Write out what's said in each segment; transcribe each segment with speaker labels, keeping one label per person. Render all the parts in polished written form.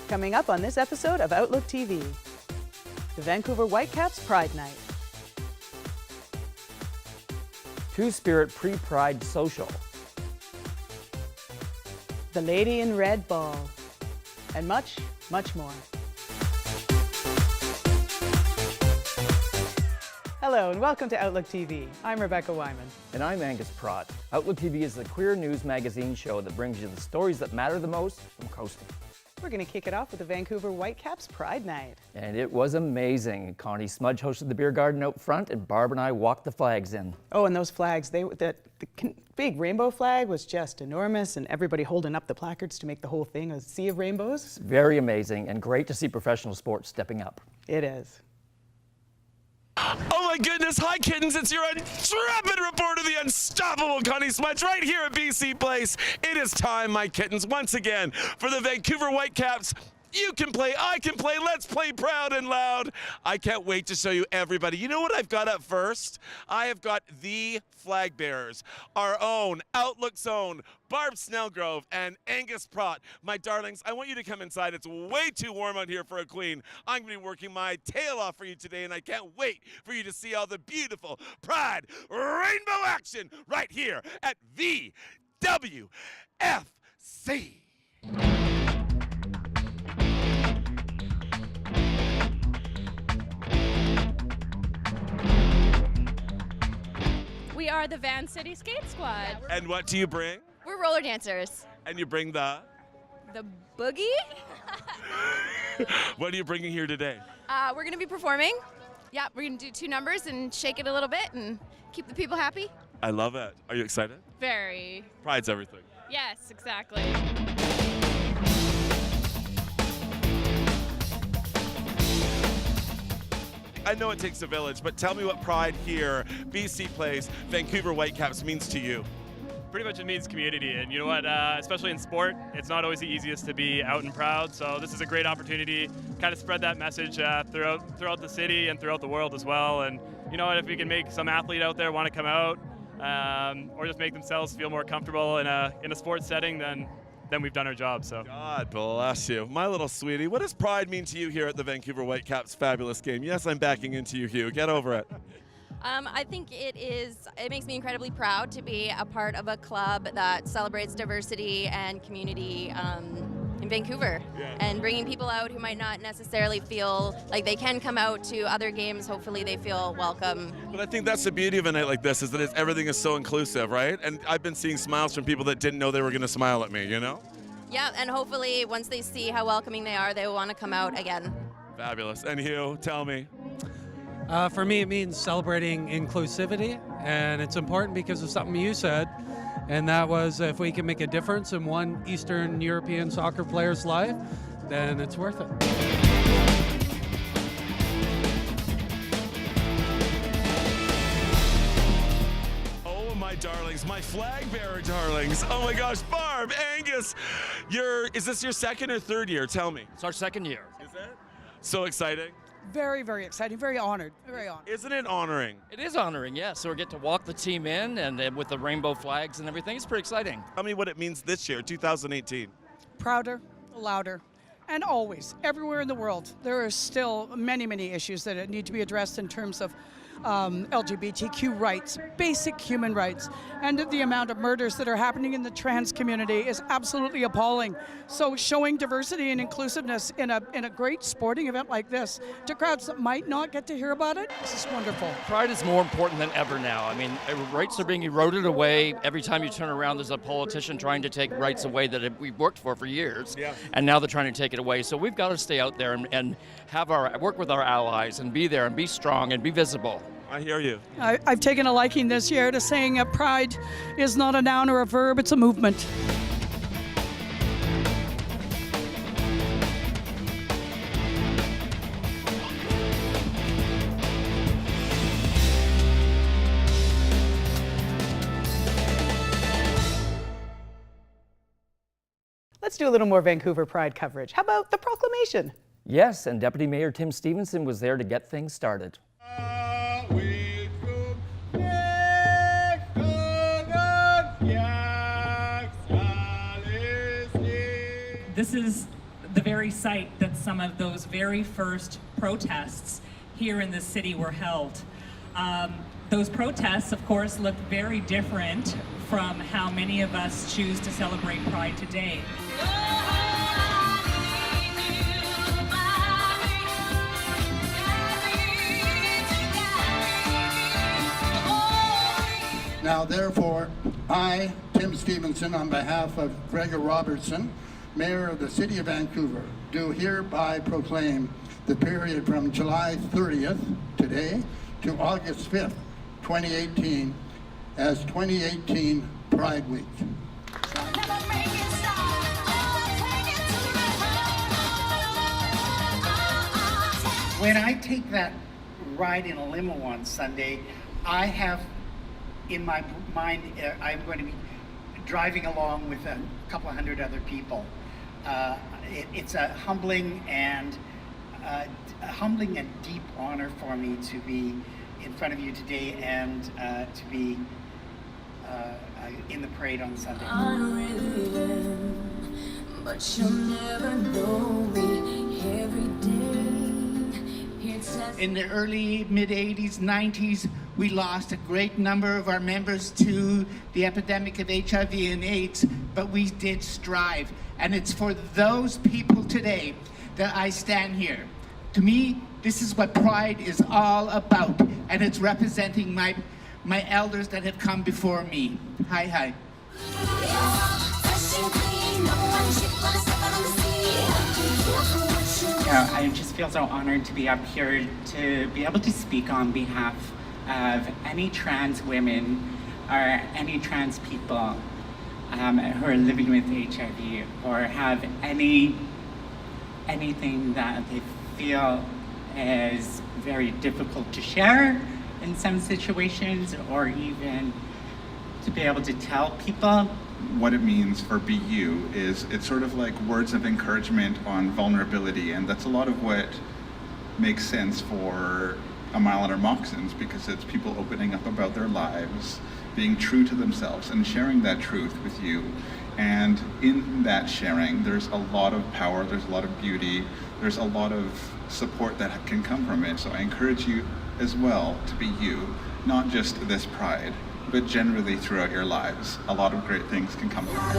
Speaker 1: Coming up on this episode of Outlook TV, the Vancouver Whitecaps Pride Night.
Speaker 2: Two-Spirit Pre-Pride Social.
Speaker 1: The Lady in Red Ball. And much, much more. Hello and welcome to Outlook TV. I'm Rebecca Wyman.
Speaker 2: And I'm Angus Pratt. Outlook TV is the queer news magazine show that brings you the stories that matter the most from coast to coast.
Speaker 1: We're going to kick it off with the Vancouver Whitecaps Pride Night.
Speaker 2: And it was amazing. Connie Smudge hosted the beer garden out front, and Barb and I walked the flags in.
Speaker 1: Oh, and those flags, the big rainbow flag was just enormous, and everybody holding up the placards to make the whole thing a sea of rainbows.
Speaker 2: Very amazing, and great to see professional sports stepping up.
Speaker 1: It is.
Speaker 3: Oh my goodness, hi kittens, it's your intrepid reporter, the unstoppable Connie Smudge, right here at BC Place. It is time, my kittens, once again, for the Vancouver Whitecaps. You can play, I can play, let's play proud and loud. I can't wait to show you everybody. You know what I've got up first? I have got the flag bearers, our own Outlook's own Barb Snellgrove and Angus Pratt. My darlings, I want you to come inside. It's way too warm out here for a queen. I'm going to be working my tail off for you today, and I can't wait for you to see all the beautiful Pride rainbow action right here at VWFC.
Speaker 4: We are the Van City Skate Squad.
Speaker 3: And what do you bring?
Speaker 4: We're roller dancers.
Speaker 3: And you bring the
Speaker 4: boogie?
Speaker 3: What are you bringing here today?
Speaker 4: We're going to be performing. Yeah, we're going to do 2 numbers and shake it a little bit and keep the people happy.
Speaker 3: I love it. Are you excited?
Speaker 4: Very.
Speaker 3: Pride's everything.
Speaker 4: Yes, exactly.
Speaker 3: I know it takes a village, but tell me what Pride here, BC Place, Vancouver Whitecaps means to you.
Speaker 5: Pretty much it means community, and you know what, especially in sport, it's not always the easiest to be out and proud, so this is a great opportunity to kind of spread that message throughout the city and throughout the world as well. And you know what, if we can make some athlete out there want to come out or just make themselves feel more comfortable in a sports setting, then we've done our job. So
Speaker 3: God bless you. My little sweetie, what does pride mean to you here at the Vancouver Whitecaps fabulous game? Yes, I'm backing into you, Hugh. Get over it.
Speaker 4: I think it makes me incredibly proud to be a part of a club that celebrates diversity and community in Vancouver.
Speaker 3: Yeah.
Speaker 4: And bringing people out who might not necessarily feel like they can come out to other games. Hopefully they feel welcome.
Speaker 3: But I think that's the beauty of a night like this, is that everything is so inclusive, right? And I've been seeing smiles from people that didn't know they were going to smile at me, you know?
Speaker 4: Yeah, and hopefully once they see how welcoming they are, they will want to come out again.
Speaker 3: Fabulous. And Hugh, tell me.
Speaker 6: For me, it means celebrating inclusivity, and it's important because of something you said, and that was if we can make a difference in one Eastern European soccer player's life, then it's worth it.
Speaker 3: Oh, my darlings, my flag bearer darlings. Oh my gosh, Barb, Angus, is this your second or third year? Tell me.
Speaker 2: It's our second year.
Speaker 3: Is it? So exciting.
Speaker 7: Very, very exciting. Very honored. Very honored.
Speaker 3: Isn't it honoring?
Speaker 8: It is honoring, yeah. So we get to walk the team in, and with the rainbow flags and everything, it's pretty exciting.
Speaker 3: Tell me what it means this year, 2018.
Speaker 7: Prouder, louder, and always, everywhere in the world, there are still many, many issues that need to be addressed in terms of LGBTQ rights, basic human rights, and the amount of murders that are happening in the trans community is absolutely appalling. So showing diversity and inclusiveness in a great sporting event like this to crowds that might not get to hear about it, this is wonderful.
Speaker 8: Pride is more important than ever now. I mean, rights are being eroded away. Every time you turn around, there's a politician trying to take rights away that we've worked for years.
Speaker 3: Yeah.
Speaker 8: And now they're trying to take it away. So we've got to stay out there and work with our allies and be there and be strong and be visible.
Speaker 3: I hear you.
Speaker 7: I've taken a liking this year to saying pride is not a noun or a verb, it's a movement.
Speaker 1: Let's do a little more Vancouver Pride coverage. How about the Proclamation?
Speaker 2: Yes, and Deputy Mayor Tim Stevenson was there to get things started.
Speaker 9: This is the very site that some of those very first protests here in the city were held. Those protests, of course, look very different from how many of us choose to celebrate Pride today.
Speaker 10: Now, therefore, I, Tim Stevenson, on behalf of Gregor Robertson, Mayor of the City of Vancouver, do hereby proclaim the period from July 30th, today, to August 5th, 2018, as 2018 Pride Week.
Speaker 11: When I take that ride in a limo on Sunday, I have in my mind, I'm going to be driving along with a couple of hundred other people. It's a humbling and deep honor for me to be in front of you today and to be in the parade on Sunday.
Speaker 12: But you'll never know me every day.
Speaker 11: In the early, mid-'80s, '90s, we lost a great number of our members to the epidemic of HIV and AIDS, but we did strive. And it's for those people today that I stand here. To me, this is what Pride is all about, and it's representing my elders that have come before me. Hi, hi. I just feel so honored to be up here to be able to speak on behalf of any trans women or any trans people who are living with HIV or have anything that they feel is very difficult to share in some situations, or even to be able to tell people.
Speaker 13: What it means for Be You is it's sort of like words of encouragement on vulnerability, and that's a lot of what makes sense for A Mile Under Moccasins, because it's people opening up about their lives, being true to themselves and sharing that truth with you. And in that sharing, there's a lot of power, there's a lot of beauty, there's a lot of support that can come from it. So I encourage you as well to be you, not just this Pride, but generally throughout your lives. A lot of great things can come from it.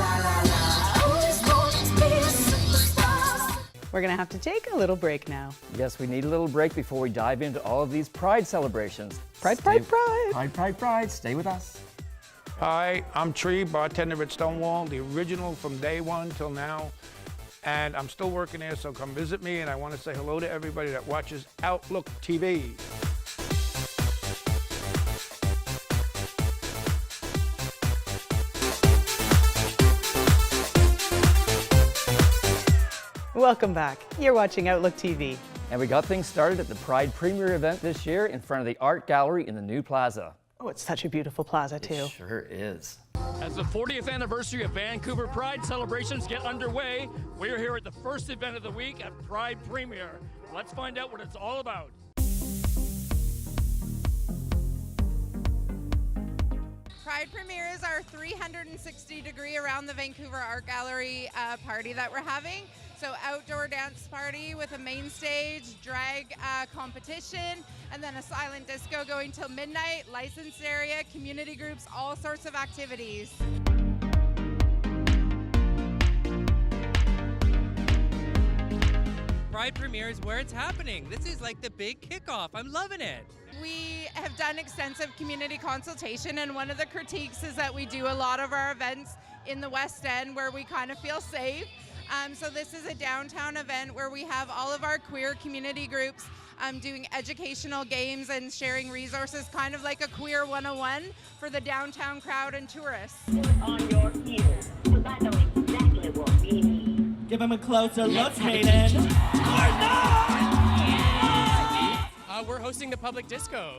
Speaker 1: We're going to have to take a little break now.
Speaker 2: Yes, we need a little break before we dive into all of these Pride celebrations.
Speaker 1: Pride, Pride, Pride.
Speaker 2: Pride, Pride, Pride. Stay with us.
Speaker 14: Hi, I'm Tree, bartender at Stonewall, the original from day one till now. And I'm still working there, so come visit me. And I want to say hello to everybody that watches OutlookTV.
Speaker 1: Welcome back. You're watching Outlook TV.
Speaker 2: And we got things started at the Pride Premier event this year in front of the Art Gallery in the new plaza.
Speaker 1: Oh, it's such a beautiful plaza, too.
Speaker 2: It sure is.
Speaker 8: As the 40th anniversary of Vancouver Pride celebrations get underway, we're here at the first event of the week at Pride Premier. Let's find out what it's all about.
Speaker 15: Pride Premier is our 360-degree around the Vancouver Art Gallery party that we're having. So outdoor dance party with a main stage, drag competition, and then a silent disco going till midnight, licensed area, community groups, all sorts of activities.
Speaker 16: Pride Premier is where it's happening. This is like the big kickoff. I'm loving it.
Speaker 15: We have done extensive community consultation, and one of the critiques is that we do a lot of our events in the West End where we kind of feel safe. So this is a downtown event where we have all of our queer community groups doing educational games and sharing resources, kind of like a Queer 101 for the downtown crowd and tourists.
Speaker 17: On your heels, because I know exactly what we need.
Speaker 18: Give him a closer look, Maiden.
Speaker 16: We're hosting the public disco.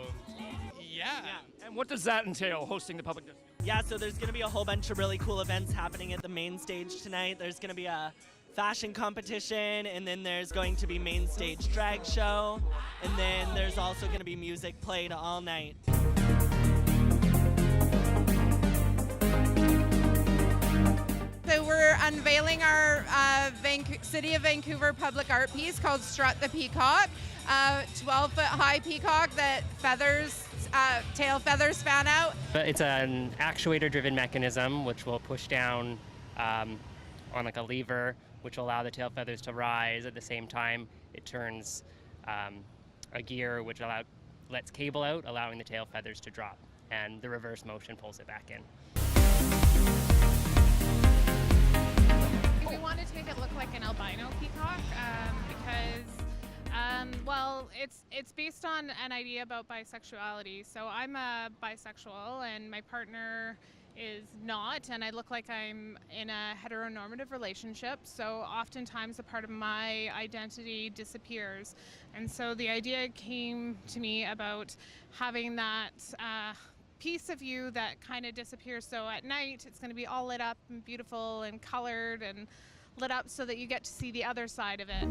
Speaker 16: Yeah.
Speaker 8: And what does that entail, hosting the public disco?
Speaker 18: Yeah, so there's going to be a whole bunch of really cool events happening at the main stage tonight. There's going to be a fashion competition, and then there's going to be main stage drag show, and then there's also going to be music played all night.
Speaker 15: So we're we're unveiling our City of Vancouver public art piece called Strut the Peacock, 12-foot high peacock that tail feathers fan out.
Speaker 19: It's an actuator-driven mechanism which will push down on like a lever, which will allow the tail feathers to rise. At the same time, it turns a gear which lets cable out, allowing the tail feathers to drop, and the reverse motion pulls it back in.
Speaker 20: We want to make it look like an albino peacock because, well, it's based on an idea about bisexuality. So I'm a bisexual and my partner is not, and I look like I'm in a heteronormative relationship, so oftentimes a part of my identity disappears. And so the idea came to me about having that piece of you that kind of disappears. So at night it's going to be all lit up and beautiful and colored and lit up so that you get to see the other side of it.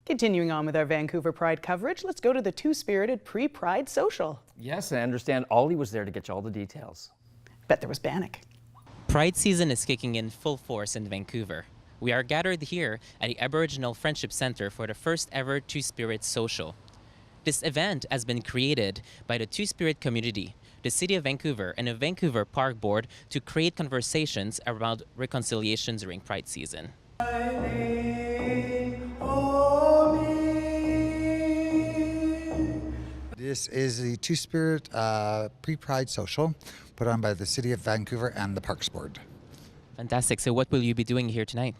Speaker 1: Continuing on with our Vancouver Pride coverage, let's go to the two-spirited pre-Pride social.
Speaker 2: Yes, I understand Ollie was there to get you all the details.
Speaker 1: Bet there was Bannock.
Speaker 21: Pride season is kicking in full force in Vancouver. We are gathered here at the Aboriginal Friendship Center for the first ever Two-Spirit Social. This event has been created by the Two-Spirit community, the City of Vancouver, and the Vancouver Park Board to create conversations around reconciliation during Pride season.
Speaker 22: This is the Two-Spirit pre-Pride social put on by the City of Vancouver and the Parks Board.
Speaker 21: Fantastic. So what will you be doing here tonight?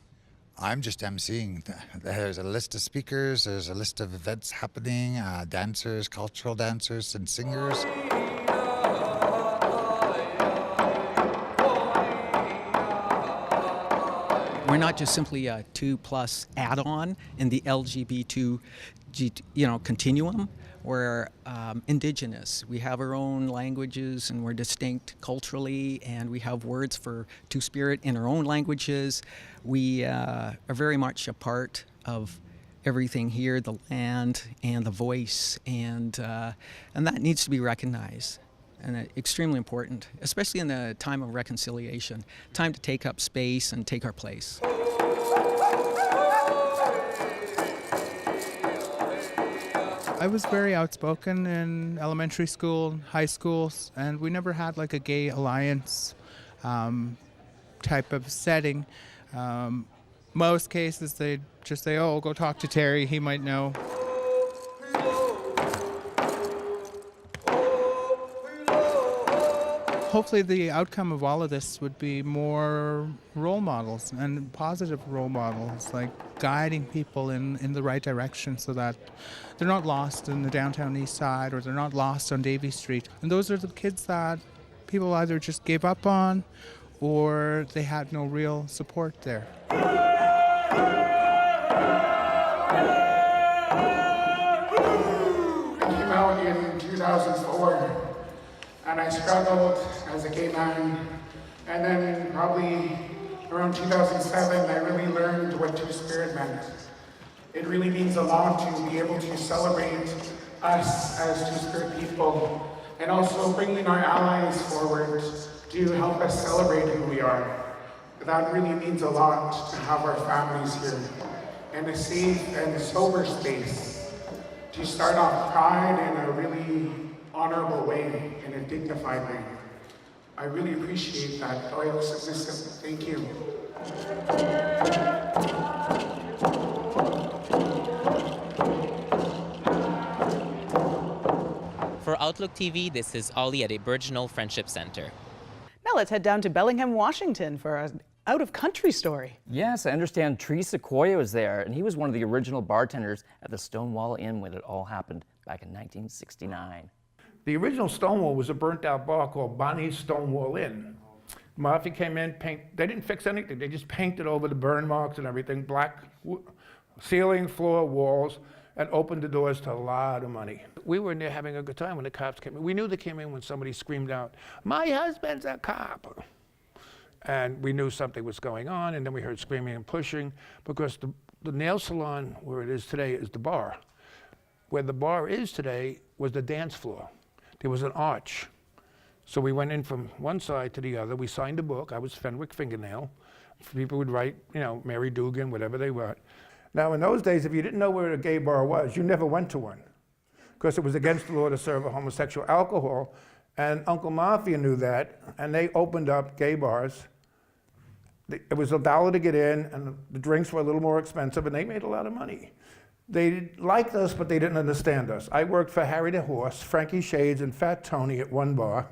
Speaker 22: I'm just emceeing. There's a list of speakers, there's a list of events happening, dancers, cultural dancers and singers.
Speaker 23: We're not just simply a 2+ add-on in the LGBT continuum. We're Indigenous. We have our own languages and we're distinct culturally, and we have words for Two-Spirit in our own languages. We are very much a part of everything here, the land and the voice, and that needs to be recognized. And extremely important, especially in the time of reconciliation, time to take up space and take our place.
Speaker 24: I was very outspoken in elementary school, high schools, and we never had like a gay alliance type of setting. Most cases they just say, oh, go talk to Terry, he might know. Hopefully the outcome of all of this would be more role models and positive role models, like guiding people in the right direction so that they're not lost in the downtown east side or they're not lost on Davie Street. And those are the kids that people either just gave up on or they had no real support there.
Speaker 25: I came out in 2004. And I struggled as a gay man. And then probably around 2007, I really learned what Two-Spirit meant. It really means a lot to be able to celebrate us as Two-Spirit people, and also bringing our allies forward to help us celebrate who we are. That really means a lot to have our families here, and a safe and sober space to start off Pride in a really honorable way, in a dignified way. I really appreciate that. Loyal, submissive, thank you.
Speaker 21: For Outlook TV, this is Ollie at Aboriginal Friendship Center.
Speaker 1: Now let's head down to Bellingham, Washington for an out-of-country story.
Speaker 2: Yes, I understand Sequoia was there, and he was one of the original bartenders at the Stonewall Inn when it all happened back in 1969.
Speaker 14: The original Stonewall was a burnt-out bar called Bonnie's Stonewall Inn. Mafia came in, they didn't fix anything. They just painted over the burn marks and everything, black ceiling, floor, walls, and opened the doors to a lot of money. We were in there having a good time when the cops came in. We knew they came in when somebody screamed out, "My husband's a cop!" And we knew something was going on, and then we heard screaming and pushing because the nail salon where it is today is the bar. Where the bar is today was the dance floor. There was an arch. So we went in from one side to the other. We signed a book. I was Fenwick Fingernail. People would write, you know, Mary Dugan, whatever they were. Now, in those days, if you didn't know where a gay bar was, you never went to one, because it was against the law to serve a homosexual alcohol. And Uncle Mafia knew that, and they opened up gay bars. It was $1 to get in, and the drinks were a little more expensive, and they made a lot of money. They liked us, but they didn't understand us. I worked for Harry the Horse, Frankie Shades, and Fat Tony at one bar.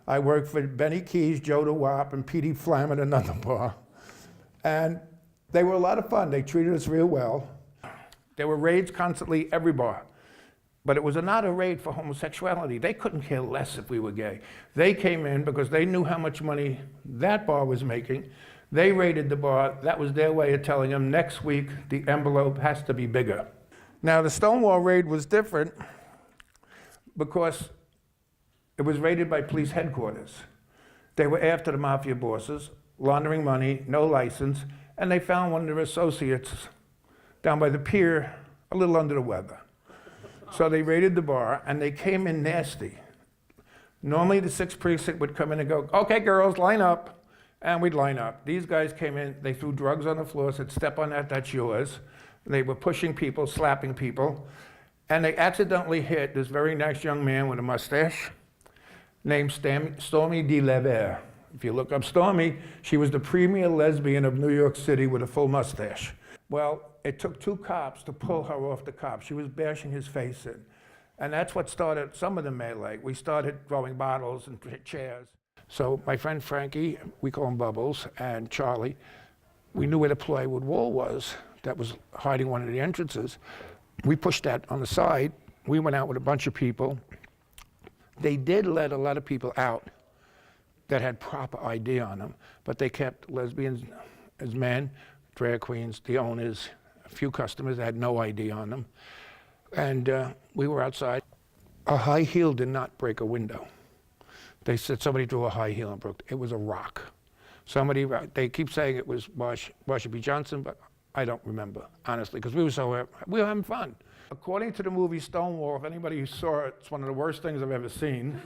Speaker 14: I worked for Benny Keys, Joe the Wop, and Petey Flam at another bar. And they were a lot of fun. They treated us real well. There were raids constantly every bar. But it was not a raid for homosexuality. They couldn't care less if we were gay. They came in because they knew how much money that bar was making. They raided the bar. That was their way of telling them, next week, the envelope has to be bigger. Now, the Stonewall raid was different because it was raided by police headquarters. They were after the mafia bosses, laundering money, no license, and they found one of their associates down by the pier, a little under the weather. So they raided the bar, and they came in nasty. Normally, the 6th precinct would come in and go, okay, girls, line up. And we'd line up. These guys came in, they threw drugs on the floor, said, step on that, that's yours. They were pushing people, slapping people. And they accidentally hit this very nice young man with a mustache named Stormy DeLevere. If you look up Stormy, she was the premier lesbian of New York City with a full mustache. Well, it took 2 cops to pull her off the cop. She was bashing his face in. And that's what started some of the melee. We started throwing bottles and chairs. So my friend Frankie, we call him Bubbles, and Charlie, we knew where the plywood wall was that was hiding one of the entrances. We pushed that on the side. We went out with a bunch of people. They did let a lot of people out that had proper ID on them, but they kept lesbians as men, drag queens, the owners, a few customers that had no ID on them. And we were outside. A high heel did not break a window. They said somebody threw a high heel and broke it. It was a rock. They keep saying it was Marsha B. Johnson, but I don't remember, honestly, because we were having fun. According to the movie Stonewall, if anybody saw it, it's one of the worst things I've ever seen.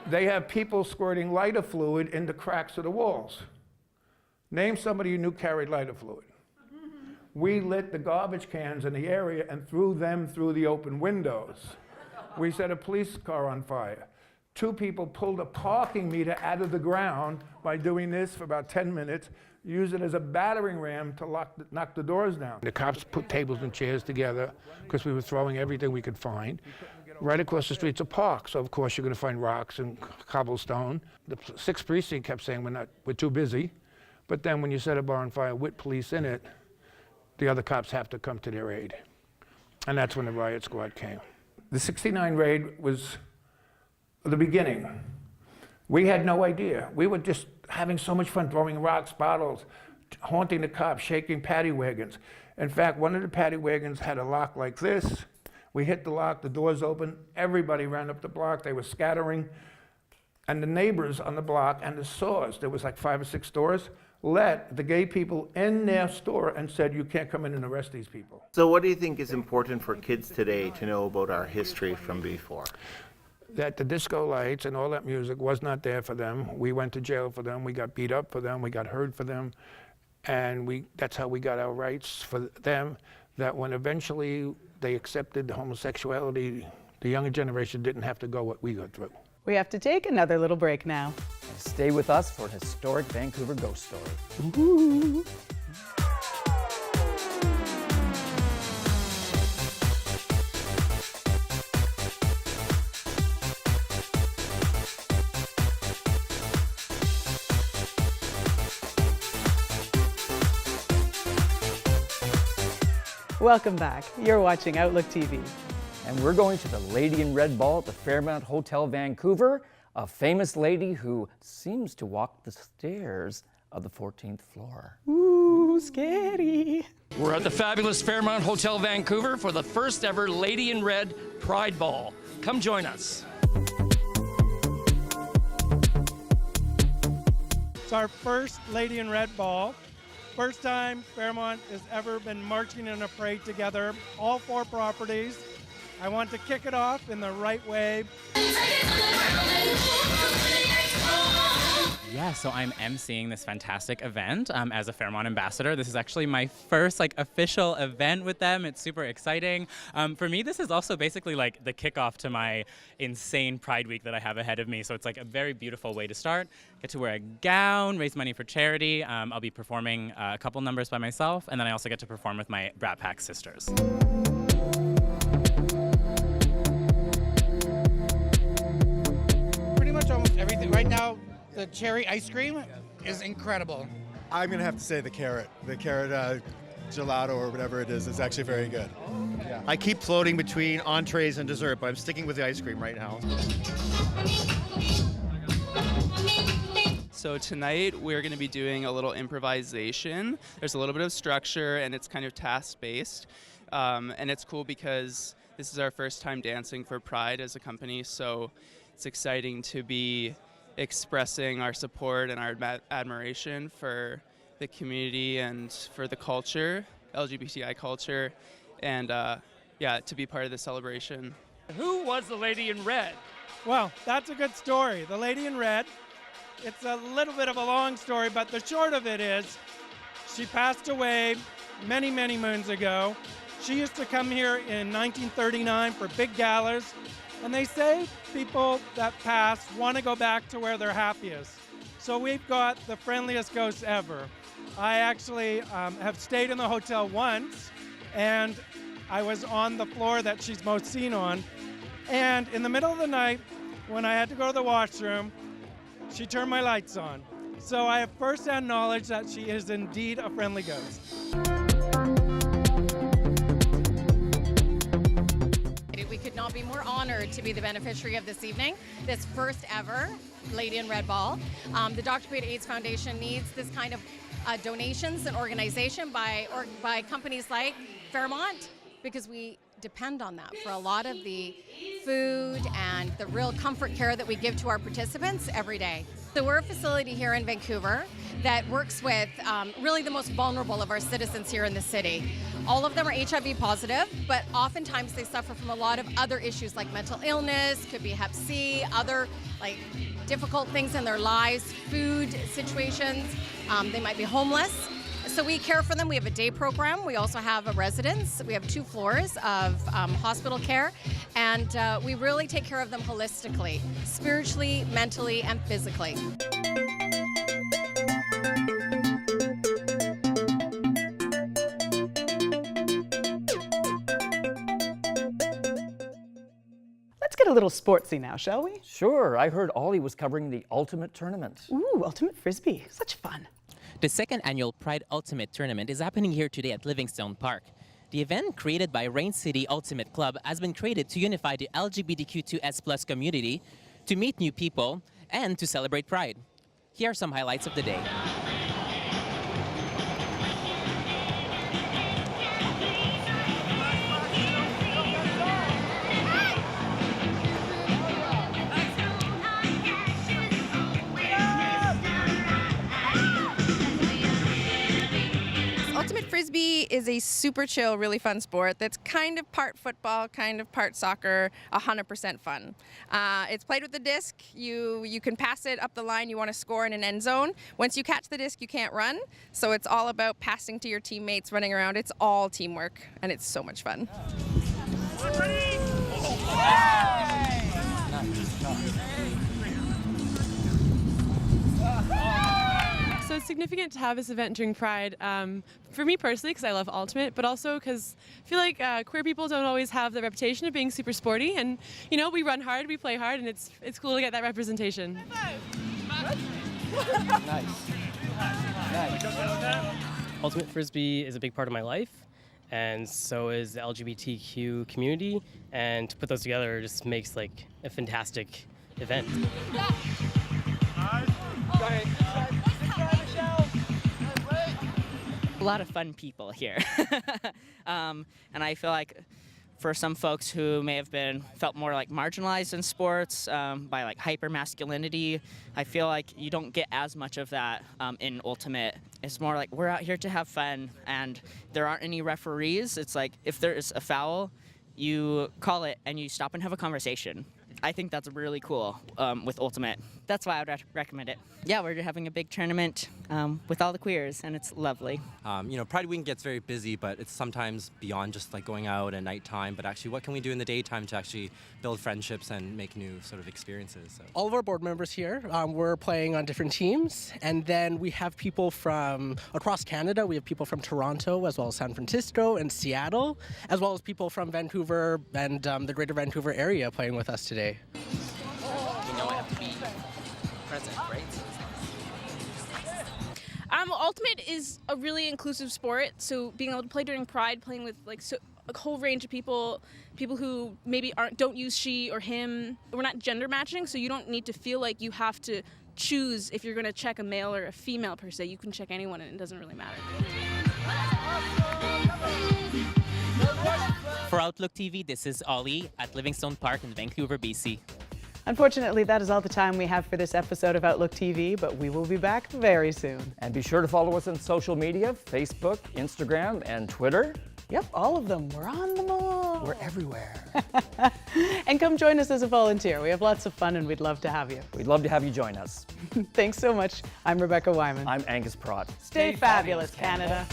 Speaker 14: They have people squirting lighter fluid in the cracks of the walls. Name somebody you knew carried lighter fluid. We lit the garbage cans in the area and threw them through the open windows. We set a police car on fire. 2 people pulled a parking meter out of the ground by doing this for about 10 minutes, used it as a battering ram to knock the doors down. The cops put tables and chairs together because we were throwing everything we could find. Right across the street's a park, so of course you're going to find rocks and cobblestone. The 6th precinct kept saying we're too busy, but then when you set a bar on fire with police in it, the other cops have to come to their aid. And that's when the riot squad came. The 69 raid was the beginning. We had no idea. We were just having so much fun throwing rocks, bottles, haunting the cops, shaking paddy wagons. In fact, one of the paddy wagons had a lock like this. We hit the lock, the doors open, everybody ran up the block, they were scattering. And the neighbors on the block and the stores, there was like 5 or 6 stores, let the gay people in their store and said, you can't come in and arrest these people.
Speaker 3: So what do you think is important for kids today to know about our history from before?
Speaker 14: That the disco lights and all that music was not there for them. We went to jail for them. We got beat up for them. We got hurt for them. And that's how we got our rights for them, that when eventually they accepted homosexuality, the younger generation didn't have to go what we go through.
Speaker 1: We have to take another little break now.
Speaker 2: Stay with us for a historic Vancouver ghost story.
Speaker 1: Ooh. Welcome back. You're watching Outlook TV.
Speaker 2: And we're going to the Lady in Red Ball at the Fairmont Hotel, Vancouver, a famous lady who seems to walk the stairs of the 14th floor.
Speaker 1: Ooh, scary.
Speaker 8: We're at the fabulous Fairmont Hotel, Vancouver for the first ever Lady in Red Pride Ball. Come join us.
Speaker 4: It's our first Lady in Red Ball. first time Fairmont has ever been marching in a parade together, all 4 properties. I want to kick it off in the right way.
Speaker 5: Yeah, so I'm emceeing this fantastic event as a Fairmont ambassador. This is actually my first official event with them. It's super exciting. For me, this is also basically the kickoff to my insane Pride Week that I have ahead of me. So it's a very beautiful way to start. Get to wear a gown, raise money for charity. I'll be performing a couple numbers by myself, and then I also get to perform with my Brat Pack sisters.
Speaker 6: Pretty much almost everything. Right now, the cherry ice cream is incredible.
Speaker 7: I'm going to have to say the carrot. The carrot gelato or whatever it is actually very good. Yeah.
Speaker 9: I keep floating between entrees and dessert, but I'm sticking with the ice cream right now.
Speaker 26: So tonight we're going to be doing a little improvisation. There's a little bit of structure and it's kind of task-based. And it's cool because this is our first time dancing for Pride as a company, so it's exciting to be expressing our support and our admiration for the community and for the culture, LGBTI culture, and to be part of the celebration.
Speaker 4: Who was the lady in red? Well, that's a good story. The lady in red, it's a little bit of a long story, but the short of it is she passed away many, many moons ago. She used to come here in 1939 for big galas. And they say people that pass want to go back to where they're happiest. So we've got the friendliest ghosts ever. I actually have stayed in the hotel once, and I was on the floor that she's most seen on. And in the middle of the night, when I had to go to the washroom, she turned my lights on. So I have firsthand knowledge that she is indeed a friendly ghost.
Speaker 27: We could not be more honored to be the beneficiary of this evening, this first ever Lady in Red Ball. The Dr. Quaid AIDS Foundation needs this kind of donations and organization by companies like Fairmont, because we depend on that for a lot of the food and the real comfort care that we give to our participants every day. So we're a facility here in Vancouver that works with really the most vulnerable of our citizens here in the city. All of them are HIV positive, but oftentimes they suffer from a lot of other issues like mental illness, could be Hep C, other difficult things in their lives, food situations. They might be homeless. So we care for them. We have a day program. We also have a residence. We have 2 floors of hospital care. And we really take care of them holistically, spiritually, mentally, and physically.
Speaker 1: Let's get a little sportsy now, shall we?
Speaker 2: Sure. I heard Ollie was covering the Ultimate Tournament.
Speaker 1: Ooh, Ultimate Frisbee. Such fun.
Speaker 21: The second annual Pride Ultimate Tournament is happening here today at Livingstone Park. The event, created by Rain City Ultimate Club, has been created to unify the LGBTQ2S+ community, to meet new people, and to celebrate Pride. Here are some highlights of the day.
Speaker 28: Ultimate Frisbee is a super chill, really fun sport that's kind of part football, kind of part soccer, 100% fun. It's played with the disc. You can pass it up the line. You want to score in an end zone. Once you catch the disc, you can't run. So it's all about passing to your teammates, running around. It's all teamwork, and it's so much fun.
Speaker 29: So it's significant to have this event during Pride, for me personally, because I love Ultimate, but also because I feel like queer people don't always have the reputation of being super sporty, and we run hard, we play hard, and it's cool to get that representation.
Speaker 30: Nice. Ultimate Frisbee is a big part of my life, and so is the LGBTQ community, and to put those together just makes a fantastic event.
Speaker 31: A lot of fun people here. And I feel like
Speaker 10: for some folks who may have felt more like marginalized in sports by like hyper masculinity. I feel like you don't get as much of that in Ultimate. It's more like we're out here to have fun, and there aren't any referees. It's like if there is a foul, you call it and you stop and have a conversation. I think that's really cool with Ultimate. That's why I would recommend it. Yeah, we're having a big tournament with all the queers, and it's lovely.
Speaker 11: You know, Pride Week gets very busy, but it's sometimes beyond just like going out at nighttime, but actually what can we do in the daytime to actually build friendships and make new sort of experiences? So.
Speaker 12: All of our board members here, we're playing on different teams, and then we have people from across Canada. We have people from Toronto, as well as San Francisco and Seattle, as well as people from Vancouver and the greater Vancouver area playing with us today.
Speaker 21: You know I have to be present, right?
Speaker 13: Ultimate is a really inclusive sport, so being able to play during Pride, playing with like a whole range of people who maybe don't use she or him. We're not gender matching, so you don't need to feel like you have to choose if you're going to check a male or a female per se. You can check anyone, and it doesn't really matter.
Speaker 21: For Outlook TV, this is Ollie at Livingstone Park in Vancouver, BC.
Speaker 1: Unfortunately, that is all the time we have for this episode of Outlook TV, but we will be back very soon.
Speaker 2: And be sure to follow us on social media, Facebook, Instagram, and Twitter.
Speaker 1: Yep, all of them. We're on them all.
Speaker 2: We're everywhere.
Speaker 1: And come join us as a volunteer. We have lots of fun, and we'd love to have you.
Speaker 2: We'd love to have you join us.
Speaker 1: Thanks so much. I'm Rebecca Wyman.
Speaker 2: I'm Angus Pratt.
Speaker 1: Stay fabulous, Canada.